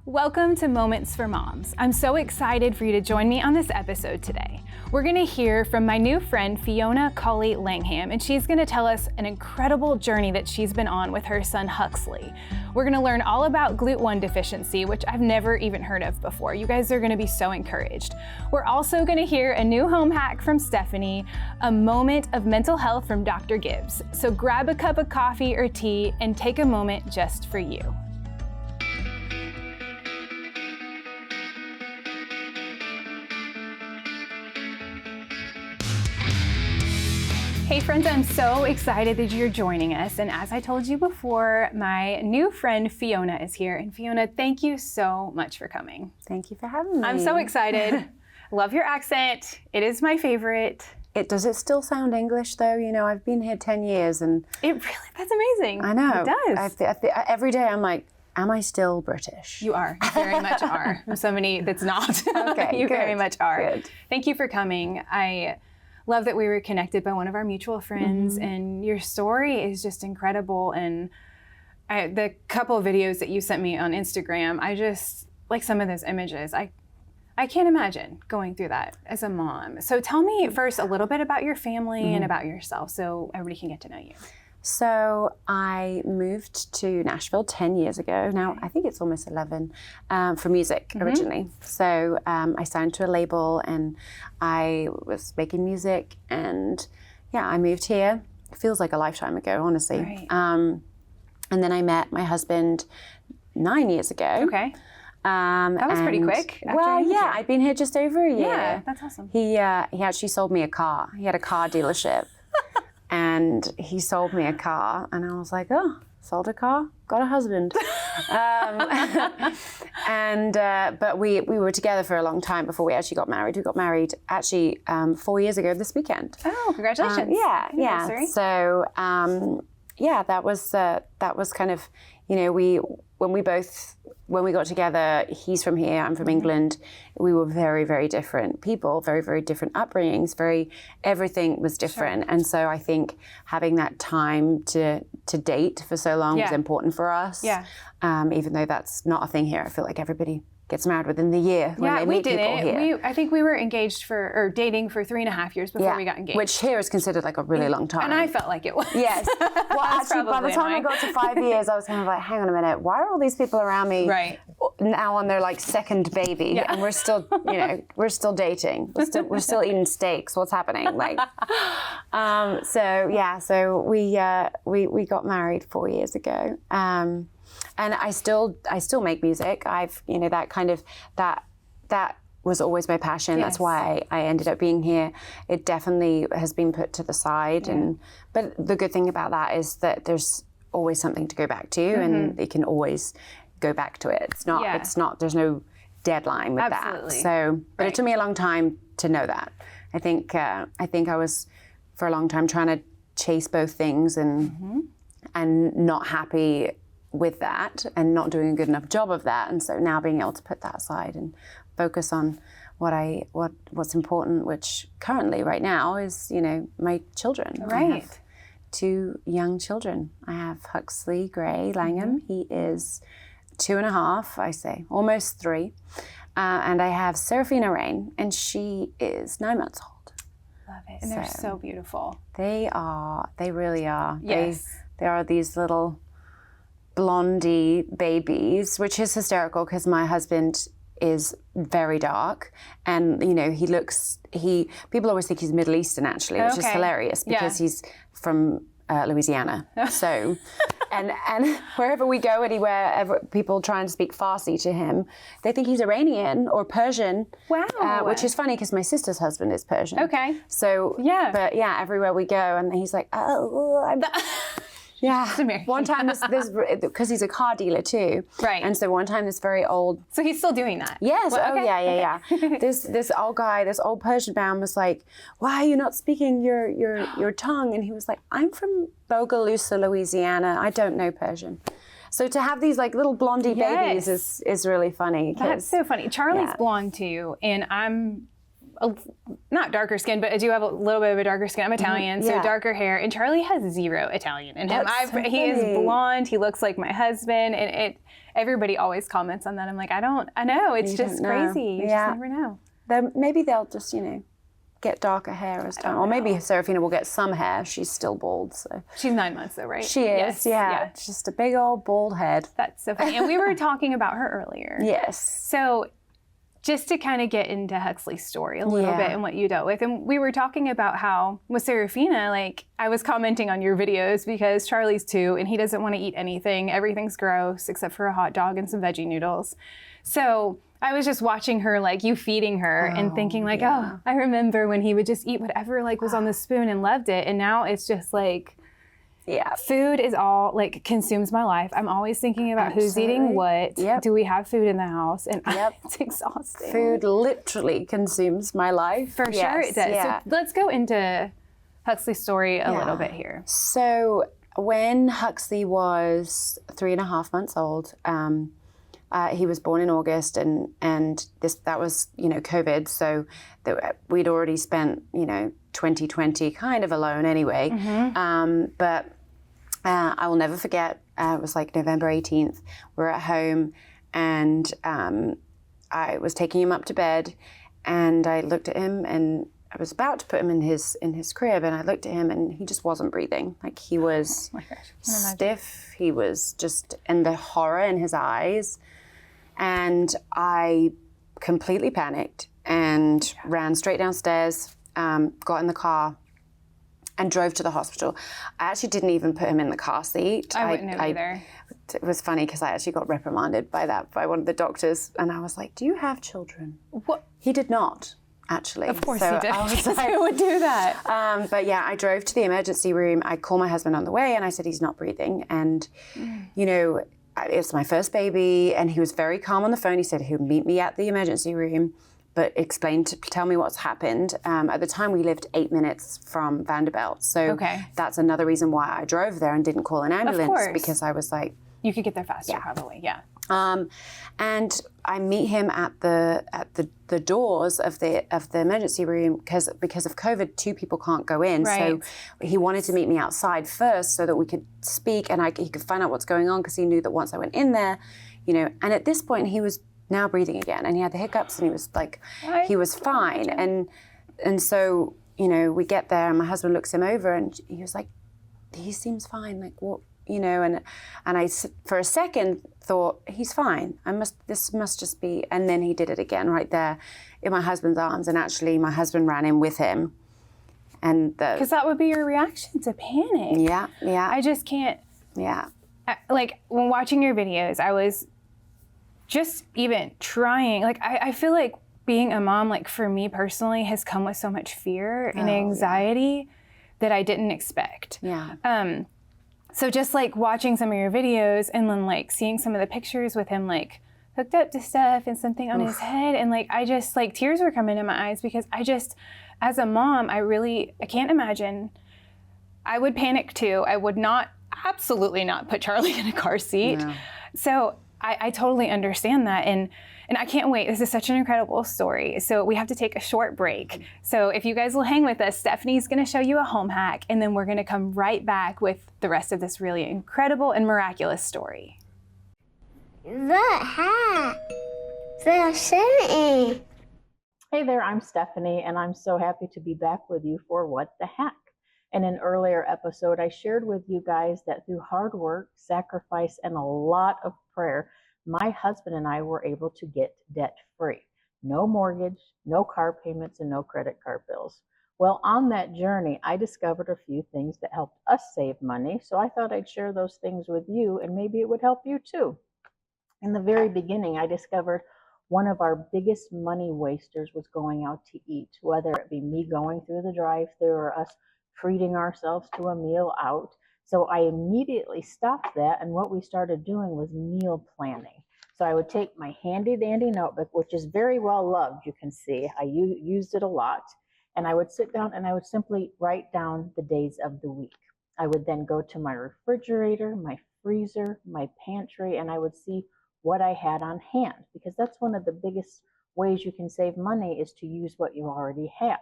Welcome to Moments for Moms. I'm so excited for you to join me on this episode today. We're going to hear from my new friend, Fiona Culley Langham, and she's going to tell us an incredible journey that she's been on with her son, Huxley. We're going to learn all about GLUT1 deficiency, which I've never even heard of before. You guys are going to be so encouraged. We're also going to hear a new home hack from Stephanie, a moment of mental health from Dr. Gibbs. So grab a cup of coffee or tea and take a moment just for you. Hey friends, I'm so excited that you're joining us. And as I told you before, my new friend Fiona is here. And Fiona, thank you so much for coming. Thank you for having me. I'm so excited. Love your accent. It is my favorite. Does it still sound English though? You know, I've been here 10 years and... That's amazing. I know. It does. Every day I'm like, am I still British? You are. You very much are. I'm somebody that's not. Okay, You good, very much are. Good. Thank you for coming. I love that we were connected by one of our mutual friends, and your story is just incredible. And the couple of videos that you sent me on Instagram, I just like some of those images. I can't imagine going through that as a mom. So tell me first a little bit about your family and about yourself so everybody can get to know you. So I moved to Nashville 10 years ago. Now, I think it's almost 11 for music originally. So I signed to a label and I was making music and yeah, I moved here. It feels like a lifetime ago, honestly. Right. And then I met my husband 9 years ago. Okay. That was pretty quick. I'd been here just over a year. Yeah, that's awesome. He actually sold me a car. He had a car dealership. And he sold me a car, and I was like, oh, sold a car, got a husband. But we were together for a long time before we actually got married. We got married actually 4 years ago this weekend. Oh, congratulations. Yeah. So, that was kind of, you know, when we got together, he's from here, I'm from England. We were very, very different people, very, very different upbringings, everything was different. Sure. And so I think having that time to date for so long was important for us. Yeah. Even though that's not a thing here, I feel like everybody gets married within the year when they meet people here. I think we were engaged dating for 3.5 years before we got engaged. Which here is considered like a really long time. And I felt like it was. Yes. Well, actually, by the time I got to 5 years, I was kind of like, hang on a minute, why are all these people around me now on their like second baby? Yeah. And we're still, you know, we're still dating. We're still eating steaks. What's happening? Like, so we got married 4 years ago. And I still make music. I've, you know, that was always my passion. Yes. That's why I ended up being here. It definitely has been put to the side. Yeah. But the good thing about that is that there's always something to go back to and you can always go back to it. It's not, there's no deadline with that. So, but it took me a long time to know that. I think I was for a long time trying to chase both things and not happy with that and not doing a good enough job of that. And so now being able to put that aside and focus on what's important, which currently right now is, you know, my children. Right. I have 2 young children. I have Huxley Langham. He is 2.5, I say, almost 3. And I have Serafina Rain, and she is 9 months old. Love it. And they're so beautiful. They really are. Yes. They are these little blondie babies, which is hysterical because my husband is very dark and, you know, people always think he's Middle Eastern actually, which is hilarious because he's from Louisiana. So, and wherever we go, anywhere, people try and speak Farsi to him, they think he's Iranian or Persian. Wow. Which is funny because my sister's husband is Persian. Okay. So, but everywhere we go and he's like, oh, I'm... Yeah. One time this because he's a car dealer too. Right. And so one time this very old. So he's still doing that. Yes. Well, yeah. This old guy, this old Persian man was like, "Why are you not speaking your tongue?" And he was like, "I'm from Bogalusa, Louisiana. I don't know Persian." So to have these like little blondie babies is really funny. That's so funny. Charlie's blonde too, and not darker skin, but I do have a little bit of a darker skin. I'm Italian, so darker hair. And Charlie has zero Italian in him. He is blonde. He looks like my husband, and everybody always comments on that. I'm like, I know. It's just crazy. You just never know. Maybe they'll just, get darker hair as time. Or maybe Serafina will get some hair. She's still bald, so. She's 9 months though, right? She is, yeah. It's just a big old bald head. That's so funny. And we were talking about her earlier. Yes. So just to kind of get into Huxley's story a little bit and what you dealt with. And we were talking about how with Serafina, like I was commenting on your videos because Charlie's 2 and he doesn't want to eat anything. Everything's gross except for a hot dog and some veggie noodles. So I was just watching her, like you feeding her and thinking like, oh, I remember when he would just eat whatever like was on the spoon and loved it. And now it's just like, food is all like consumes my life. I'm always thinking about who's eating what. Do we have food in the house? And it's exhausting. Food literally consumes my life. For sure it does. So let's go into Huxley's story a little bit here. So when Huxley was 3.5 months old, he was born in August, and that was COVID, so we'd already spent 2020 kind of alone anyway. But I will never forget. It was like November 18th. We're at home, and I was taking him up to bed, and I looked at him, and I was about to put him in his crib, and I looked at him, and he just wasn't breathing. Like he was stiff. He was just, and the horror in his eyes. And I completely panicked and ran straight downstairs, got in the car, and drove to the hospital. I actually didn't even put him in the car seat. I wouldn't have either. It was funny because I actually got reprimanded by one of the doctors, and I was like, "Do you have children?" What? He did not. Actually, of course he did. I was like, who would do that? But yeah, I drove to the emergency room. I called my husband on the way, and I said he's not breathing, and it's my first baby, and he was very calm on the phone. He said he'll meet me at the emergency room, but tell me what's happened. At the time, we lived 8 minutes from Vanderbilt, so that's another reason why I drove there and didn't call an ambulance, because I was like, you could get there faster, probably, and I meet him at the doors of the emergency room because of COVID, 2 people can't go in. Right. So he wanted to meet me outside first so that we could speak and he could find out what's going on, because he knew that once I went in there, and at this point he was now breathing again, and he had the hiccups, and he was like, he was fine, and so we get there, and my husband looks him over, and he was like, he seems fine, like what? And I, for a second, thought, he's fine. This must just be, and then he did it again right there in my husband's arms, and actually my husband ran in with him. Because that would be your reaction to panic. Yeah. I just can't. Yeah. Like, when watching your videos, I was just even trying, like, I feel like being a mom, like, for me personally, has come with so much fear and anxiety that I didn't expect. Yeah. So just like watching some of your videos and then like seeing some of the pictures with him like hooked up to stuff and something on his head, and like I just like tears were coming to my eyes, because I just, as a mom, I can't imagine. I would panic too. I would absolutely not put Charlie in a car seat. No. So I totally understand that, and I can't wait. This is such an incredible story. So we have to take a short break. So if you guys will hang with us, Stephanie's going to show you a home hack, and then we're going to come right back with the rest of this really incredible and miraculous story. The hack. The saying. Hey there, I'm Stephanie, and I'm so happy to be back with you for What the Hack. In an earlier episode, I shared with you guys that through hard work, sacrifice, and a lot of prayer, my husband and I were able to get debt-free. No mortgage, no car payments, and no credit card bills. Well, on that journey, I discovered a few things that helped us save money, so I thought I'd share those things with you, and maybe it would help you too. In the very beginning, I discovered one of our biggest money wasters was going out to eat, whether it be me going through the drive-thru or us treating ourselves to a meal out. So I immediately stopped that, and what we started doing was meal planning. So I would take my handy dandy notebook, which is very well loved, you can see. I used it a lot. And I would sit down and I would simply write down the days of the week. I would then go to my refrigerator, my freezer, my pantry, and I would see what I had on hand, because that's one of the biggest ways you can save money is to use what you already have.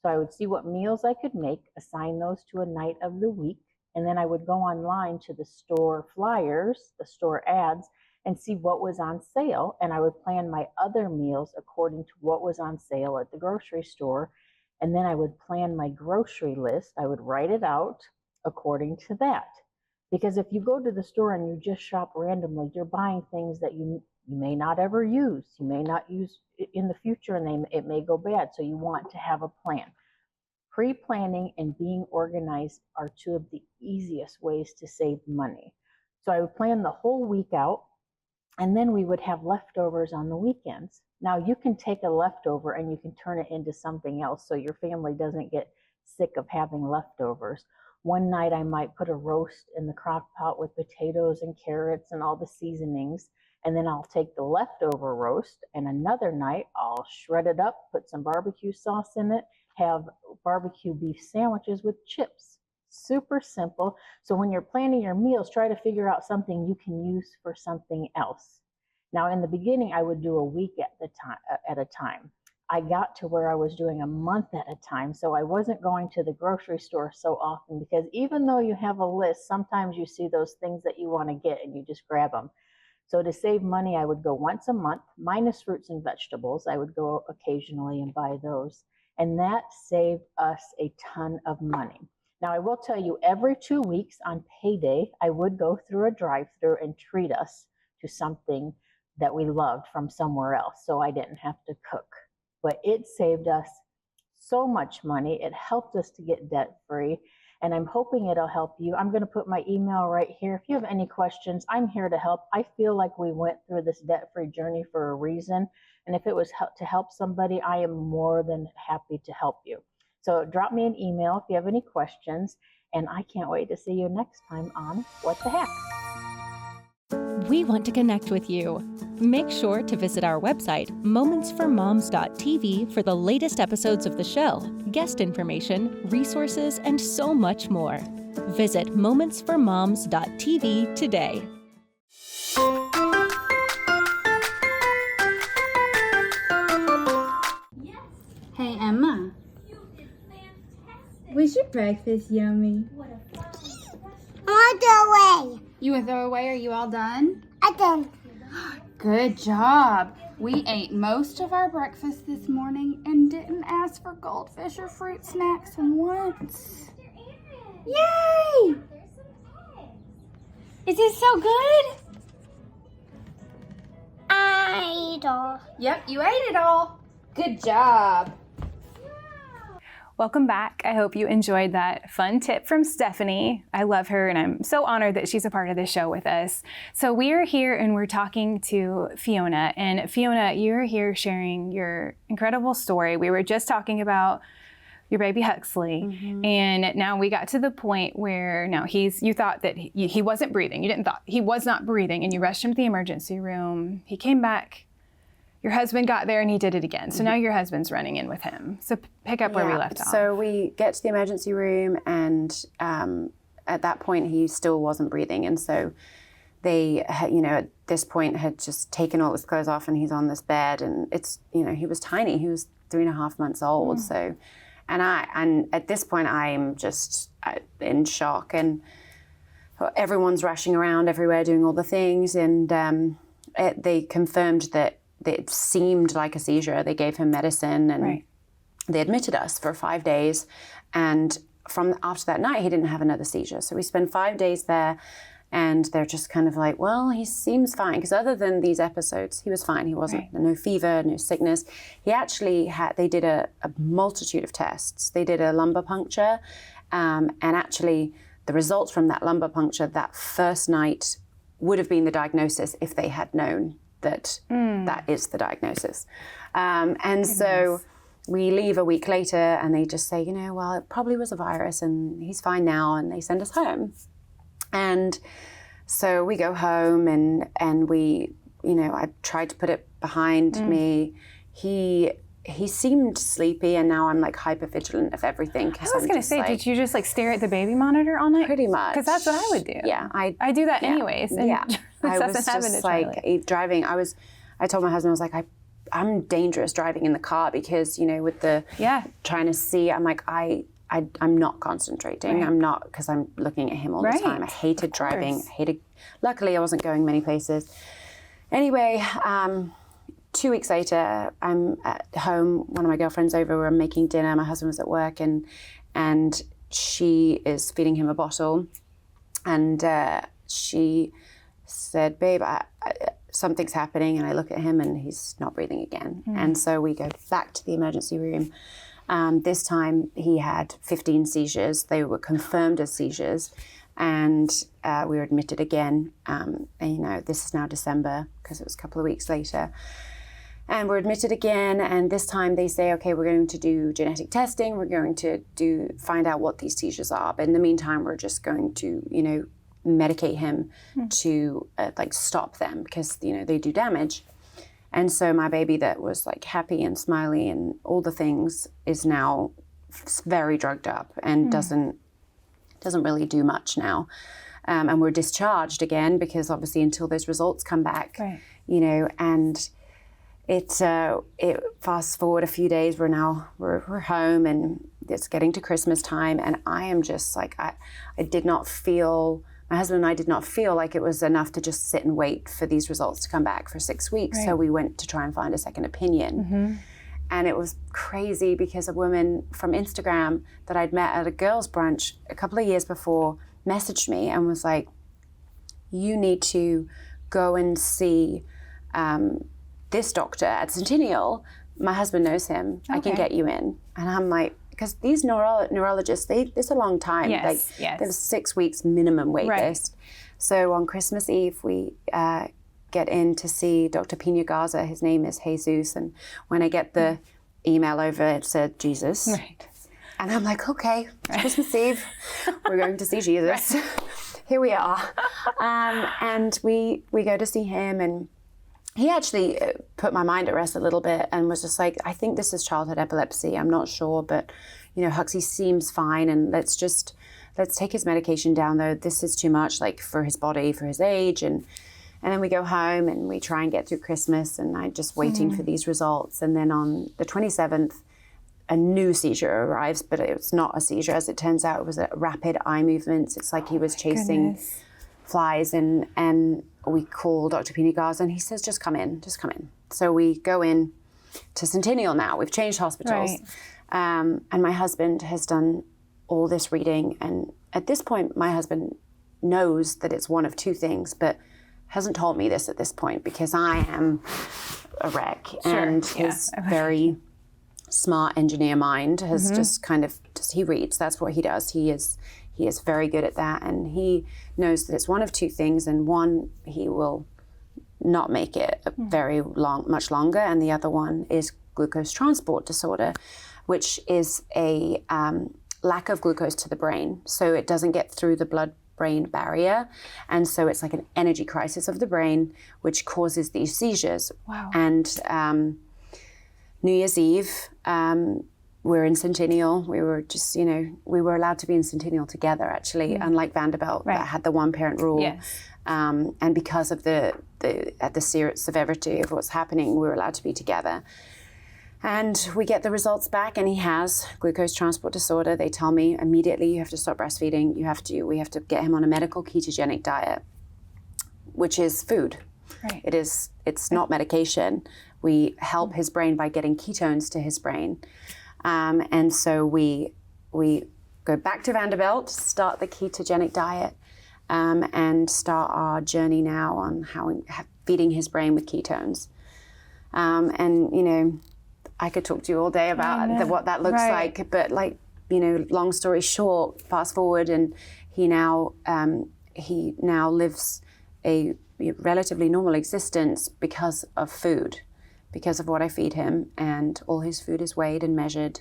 So I would see what meals I could make, assign those to a night of the week, and then I would go online to the store flyers, the store ads, and see what was on sale. And I would plan my other meals according to what was on sale at the grocery store. And then I would plan my grocery list. I would write it out according to that. Because if you go to the store and you just shop randomly, you're buying things that you may not ever use. You may not use in the future, and it may go bad. So you want to have a plan. Pre-planning and being organized are two of the easiest ways to save money. So I would plan the whole week out, and then we would have leftovers on the weekends. Now you can take a leftover and you can turn it into something else so your family doesn't get sick of having leftovers. One night I might put a roast in the crock pot with potatoes and carrots and all the seasonings, and then I'll take the leftover roast, and another night I'll shred it up, put some barbecue sauce in it, have barbecue beef sandwiches with chips. Super simple. So when you're planning your meals, try to figure out something you can use for something else. Now in the beginning, I would do a week at a time. I got to where I was doing a month at a time, so I wasn't going to the grocery store so often, because even though you have a list, sometimes you see those things that you want to get and you just grab them. So to save money, I would go once a month, minus fruits and vegetables. I would go occasionally and buy those. And that saved us a ton of money. Now, I will tell you, every 2 weeks on payday, I would go through a drive-thru and treat us to something that we loved from somewhere else, so I didn't have to cook. But it saved us so much money. It helped us to get debt-free, and I'm hoping it'll help you. I'm going to put my email right here. If you have any questions, I'm here to help. I feel like we went through this debt-free journey for a reason, and if it was to help somebody, I am more than happy to help you. So drop me an email if you have any questions, and I can't wait to see you next time on What the Heck? We want to connect with you. Make sure to visit our website, momentsformoms.tv, for the latest episodes of the show, guest information, resources, and so much more. Visit momentsformoms.tv today. Hey, Emma. Was your breakfast yummy? On the way. You want to throw away? Are you all done? I done. Good job. We ate most of our breakfast this morning and didn't ask for goldfish or fruit snacks once. Yay! Is it so good? I ate all. Yep, you ate it all. Good job. Welcome back. I hope you enjoyed that fun tip from Stephanie. I love her and I'm so honored that she's a part of the show with us. So we are here and we're talking to Fiona. And Fiona, you're here sharing your incredible story. We were just talking about your baby Huxley. Mm-hmm. And now we got to the point where now you thought that he wasn't breathing. You didn't thought he was not breathing and you rushed him to the emergency room. He came back. Your husband got there and he did it again. So now your husband's running in with him. So pick up where we left off. So we get to the emergency room and at that point he still wasn't breathing. And so they, at this point had just taken all his clothes off and he's on this bed and it's, he was tiny. He was 3.5 months old. So, and at this point I'm just in shock and everyone's rushing around everywhere doing all the things. And they confirmed that it seemed like a seizure. They gave him medicine and they admitted us for 5 days. And from after that night, he didn't have another seizure. So we spent 5 days there and they're just kind of like, well, he seems fine. Because other than these episodes, he was fine. He wasn't, no fever, no sickness. He actually they did a multitude of tests. They did a lumbar puncture. And actually the results from that lumbar puncture that first night would have been the diagnosis if they had known that is the diagnosis. So we leave a week later and they just say, well, it probably was a virus and he's fine now, and they send us home. And so we go home and we, I tried to put it behind me. He seemed sleepy and now I'm like hyper vigilant of everything. I was going to say, did you just stare at the baby monitor all night? Pretty much. Because that's what I would do. Yeah. I do that anyways. And I was just driving. I told my husband, I was like, I'm dangerous driving in the car because, you know, with the trying to see, I'm like, I'm not concentrating. Right. I'm not, because I'm looking at him all the time. I hated driving. Luckily I wasn't going many places. Anyway, 2 weeks later, I'm at home. One of my girlfriends over, we're making dinner. My husband was at work, and she is feeding him a bottle. And she said, babe, something's happening. And I look at him and he's not breathing again. And so we go back to the emergency room. This time he had 15 seizures. They were confirmed as seizures. And we were admitted again. And, you know, this is now December because it was a couple of weeks later. And we're admitted again. And this time they say, okay, we're going to do genetic testing. We're going to find out what these seizures are. But in the meantime, we're just going to, you know, medicate him to like stop them because, you know, they do damage. And so my baby that was like happy and smiley and all the things is now very drugged up and doesn't really do much now. And we're discharged again because obviously until those results come back, you know, and it fast forward a few days, we're home and it's getting to Christmas time. And I am just like, I did not feel, my husband and I did not feel like it was enough to just sit and wait for these results to come back for 6 weeks. So we went to try and find a second opinion. And it was crazy because a woman from Instagram that I'd met at a girls' brunch a couple of years before messaged me and was like, you need to go and see this doctor at Centennial. My husband knows him. I can get you in. And I'm like, because these neurologists, it's a long time. There's 6 weeks minimum wait list. So on Christmas Eve, we get in to see Dr. Pina Garza. His name is Jesus. And when I get the email over, it said Jesus. And I'm like, okay, Christmas Eve, we're going to see Jesus. Here we are. And we go to see him, and he actually put my mind at rest a little bit and was just like, I think this is childhood epilepsy. I'm not sure, but, you know, Huxley seems fine, and let's take his medication down, though. This is too much, like, for his body, for his age. And then we go home and we try and get through Christmas, and I'm just waiting for these results. And then on the 27th, a new seizure arrives, but it's not a seizure. As it turns out, it was a rapid eye movements. It's like he was chasing flies, and we call Dr. Pina Garza, and he says, just come in. So we go in to Centennial now. We've changed hospitals. And my husband has done all this reading. And at this point, my husband knows that it's one of two things, but hasn't told me this at this point because I am a wreck. And his very smart engineer mind has just he reads. That's what he does. He is very good at that, and he knows that it's one of two things, and one, he will not make it much longer, and the other one is glucose transport disorder, which is a lack of glucose to the brain. So it doesn't get through the blood-brain barrier, and so it's like an energy crisis of the brain, which causes these seizures. And New Year's Eve, we're in Centennial. We were just, you know, we were allowed to be in Centennial together, actually, unlike Vanderbilt that had the one-parent rule. And because of the severity of what's happening, we were allowed to be together. And we get the results back, and he has glucose transport disorder. They tell me immediately, you have to stop breastfeeding. We have to get him on a medical ketogenic diet, which is food. It's not medication. We help his brain by getting ketones to his brain. And so we go back to Vanderbilt, start the ketogenic diet, and start our journey now on feeding his brain with ketones. And, you know, I could talk to you all day about what that looks like, but, like, you know, long story short, fast forward, and he now lives a relatively normal existence because of food. Because of what I feed him, and all his food is weighed and measured,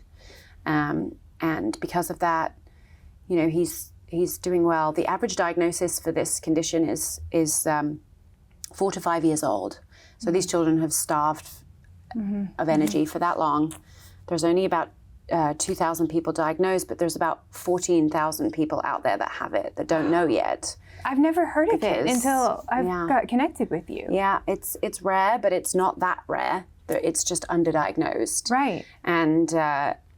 and because of that, you know, he's doing well. The average diagnosis for this condition is 4 to 5 years old. So these children have starved of energy for that long. There's only about 2,000 people diagnosed, but there's about 14,000 people out there that have it that don't know yet. I've never heard of it until I've got connected with you. Yeah, it's rare, but it's not that rare. it's just underdiagnosed. Right. And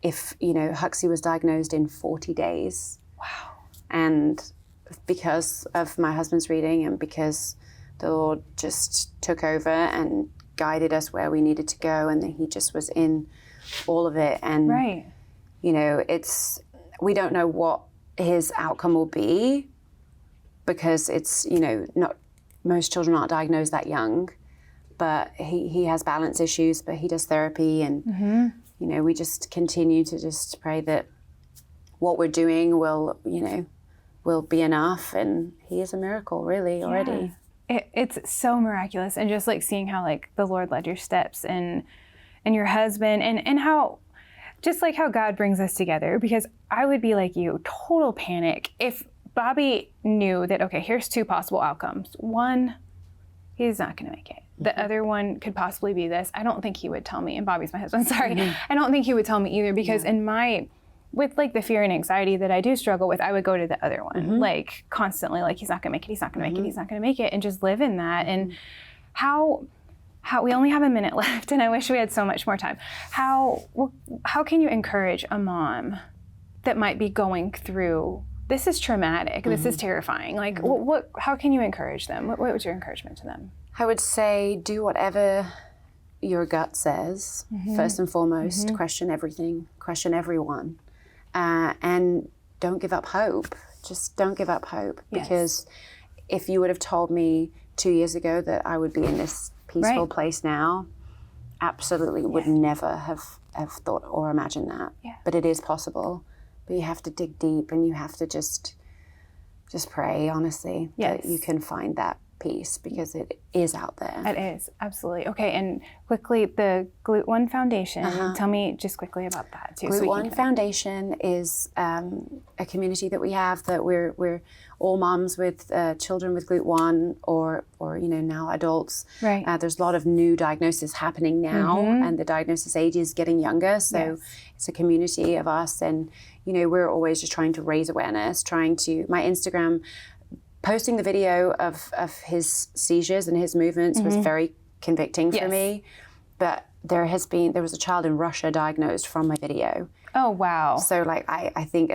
if, Huxley was diagnosed in 40 days. Wow. And because of my husband's reading and because the Lord just took over and guided us where we needed to go, and then he just was in all of it. And, right. We don't know what his outcome will be, because it's, not most children aren't diagnosed that young, but he has balance issues, but he does therapy, and, we just continue to just pray that what we're doing will be enough, and he is a miracle really already. It's so miraculous, and just like seeing how like the Lord led your steps and your husband, and how just like how God brings us together, because I would be like you, total panic if Bobby knew that, okay, here's two possible outcomes. One, he's not going to make it. The other one could possibly be this. I don't think he would tell me, and Bobby's my husband, sorry. I don't think he would tell me either, because with like the fear and anxiety that I do struggle with, I would go to the other one, like constantly, like he's not gonna make it, he's not gonna make it, he's not gonna make it, and just live in that. And how we only have a minute left, and I wish we had so much more time. How can you encourage a mom that might be going through, this is traumatic, this is terrifying, like how can you encourage them? What was your encouragement to them? I would say do whatever your gut says, first and foremost. Question everything, question everyone. And don't give up hope. Just don't give up hope. Because if you would have told me 2 years ago that I would be in this peaceful place now, absolutely would never have thought or imagined that. But it is possible. But you have to dig deep, and you have to just pray, honestly, that you can find that peace, because it is out there. It is, absolutely. Okay, and quickly, the Glute One Foundation, tell me just quickly about that too. Glute One Foundation is a community that we have, that we're all moms with children with Glute One, or now adults. Right. There's a lot of new diagnosis happening now, and the diagnosis age is getting younger, so it's a community of us, and we're always just trying to raise awareness, my Instagram, posting the video of his seizures and his movements was very convicting for me. But there was a child in Russia diagnosed from my video. Oh, wow. So I think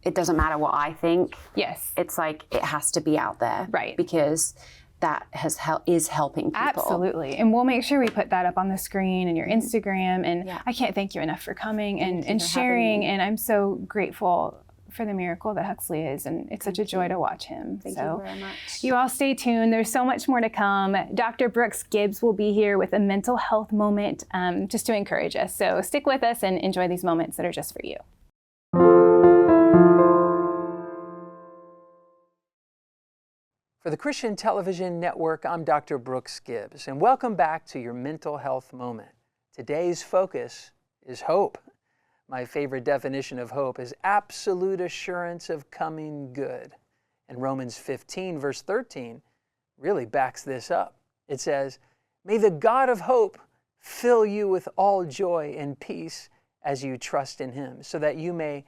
it doesn't matter what I think. Yes. It's like it has to be out there. Right. Because that is helping people. Absolutely. And we'll make sure we put that up on the screen and your Instagram. And I can't thank you enough for coming and sharing. And I'm so grateful for the miracle that Huxley is, and it's such a joy to watch him. Thank you very much. You all stay tuned. There's so much more to come. Dr. Brooks Gibbs will be here with a mental health moment just to encourage us. So stick with us and enjoy these moments that are just for you. For the Christian Television Network, I'm Dr. Brooks Gibbs, and welcome back to your mental health moment. Today's focus is hope. My favorite definition of hope is absolute assurance of coming good. And Romans 15, verse 13, really backs this up. It says, "May the God of hope fill you with all joy and peace as you trust in him, so that you may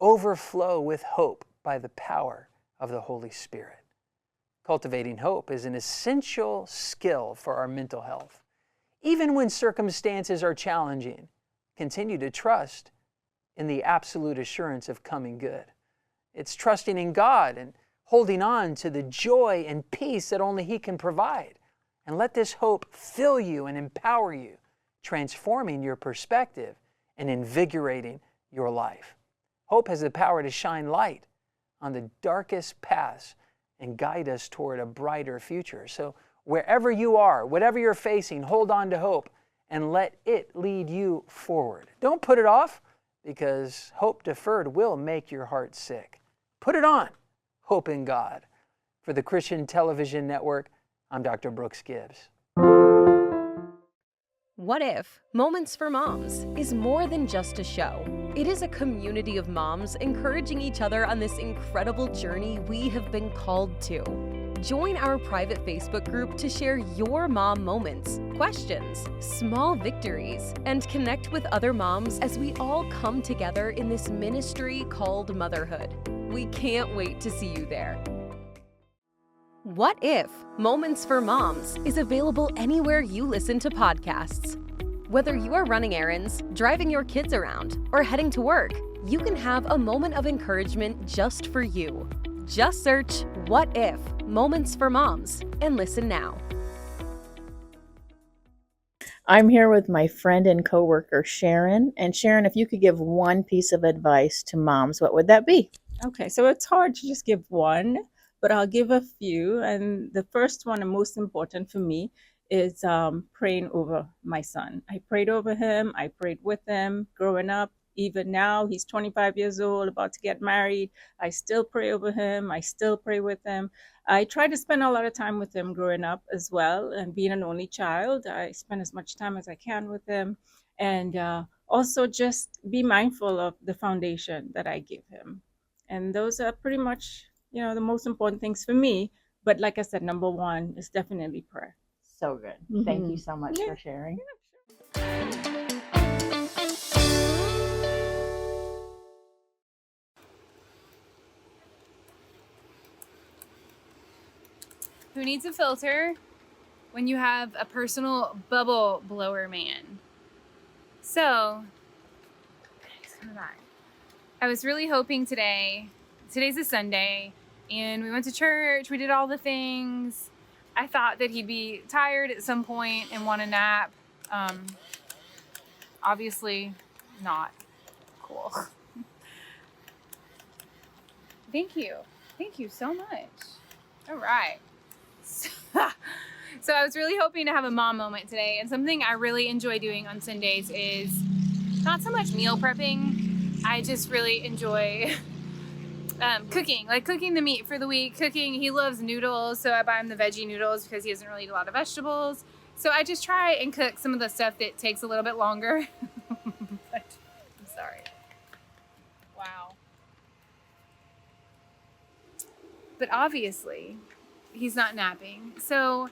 overflow with hope by the power of the Holy Spirit." Cultivating hope is an essential skill for our mental health. Even when circumstances are challenging, continue to trust in the absolute assurance of coming good. It's trusting in God and holding on to the joy and peace that only he can provide. And let this hope fill you and empower you, transforming your perspective and invigorating your life. Hope has the power to shine light on the darkest paths and guide us toward a brighter future. So wherever you are, whatever you're facing, hold on to hope and let it lead you forward. Don't put it off, because hope deferred will make your heart sick. Put it on. Hope in God. For the Christian Television Network, I'm Dr. Brooks Gibbs. What If? Moments for Moms is more than just a show. It is a community of moms encouraging each other on this incredible journey we have been called to. Join our private Facebook group to share your mom moments, questions, small victories, and connect with other moms as we all come together in this ministry called motherhood. We can't wait to see you there. What If? Moments for Moms is available anywhere you listen to podcasts. Whether you are running errands, driving your kids around, or heading to work, you can have a moment of encouragement just for you. Just search What If? Moments for Moms and listen now. I'm here with my friend and coworker, Sharon. And Sharon, if you could give one piece of advice to moms, what would that be? Okay, so it's hard to just give one, but I'll give a few. And the first one, and most important for me, is praying over my son. I prayed over him. I prayed with him growing up. Even now, he's 25 years old, about to get married. I still pray over him. I still pray with him. I try to spend a lot of time with him growing up as well. And being an only child, I spend as much time as I can with him. And also just be mindful of the foundation that I give him. And those are pretty much, the most important things for me. But like I said, number one is definitely prayer. So good. Thank you so much for sharing. Who needs a filter when you have a personal bubble blower man? So, I was really hoping today's a Sunday, and we went to church, we did all the things. I thought that he'd be tired at some point and want a nap. Obviously not. Cool. Thank you so much. All right. So I was really hoping to have a mom moment today, and something I really enjoy doing on Sundays is not so much meal prepping. I just really enjoy cooking, like cooking the meat for the week. He loves noodles, so I buy him the veggie noodles because he doesn't really eat a lot of vegetables. So I just try and cook some of the stuff that takes a little bit longer. But, I'm sorry. Wow. But obviously, he's not napping. So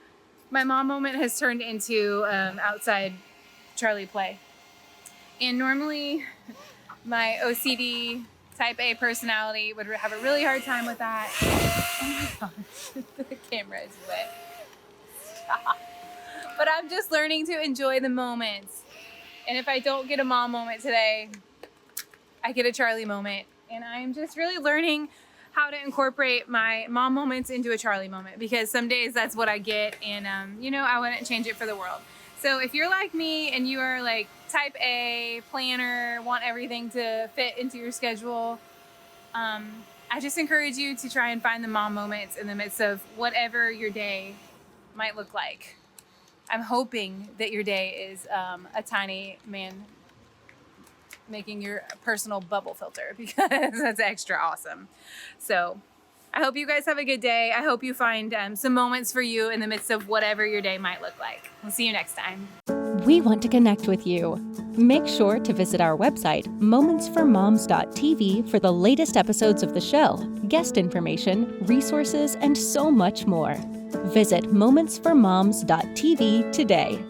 my mom moment has turned into outside Charlie play. And normally my OCD type A personality would have a really hard time with that. Oh my gosh, the camera is wet. Stop. But I'm just learning to enjoy the moments. And if I don't get a mom moment today, I get a Charlie moment. And I'm just really learning how to incorporate my mom moments into a Charlie moment, because some days that's what I get, and I wouldn't change it for the world. So if you're like me and you are like type A planner, want everything to fit into your schedule, I just encourage you to try and find the mom moments in the midst of whatever your day might look like. I'm hoping that your day is a tiny man making your personal bubble filter, because that's extra awesome. So I hope you guys have a good day. I hope you find some moments for you in the midst of whatever your day might look like. We'll see you next time. We want to connect with you. Make sure to visit our website, momentsformoms.tv, for the latest episodes of the show, guest information, resources, and so much more. Visit momentsformoms.tv today.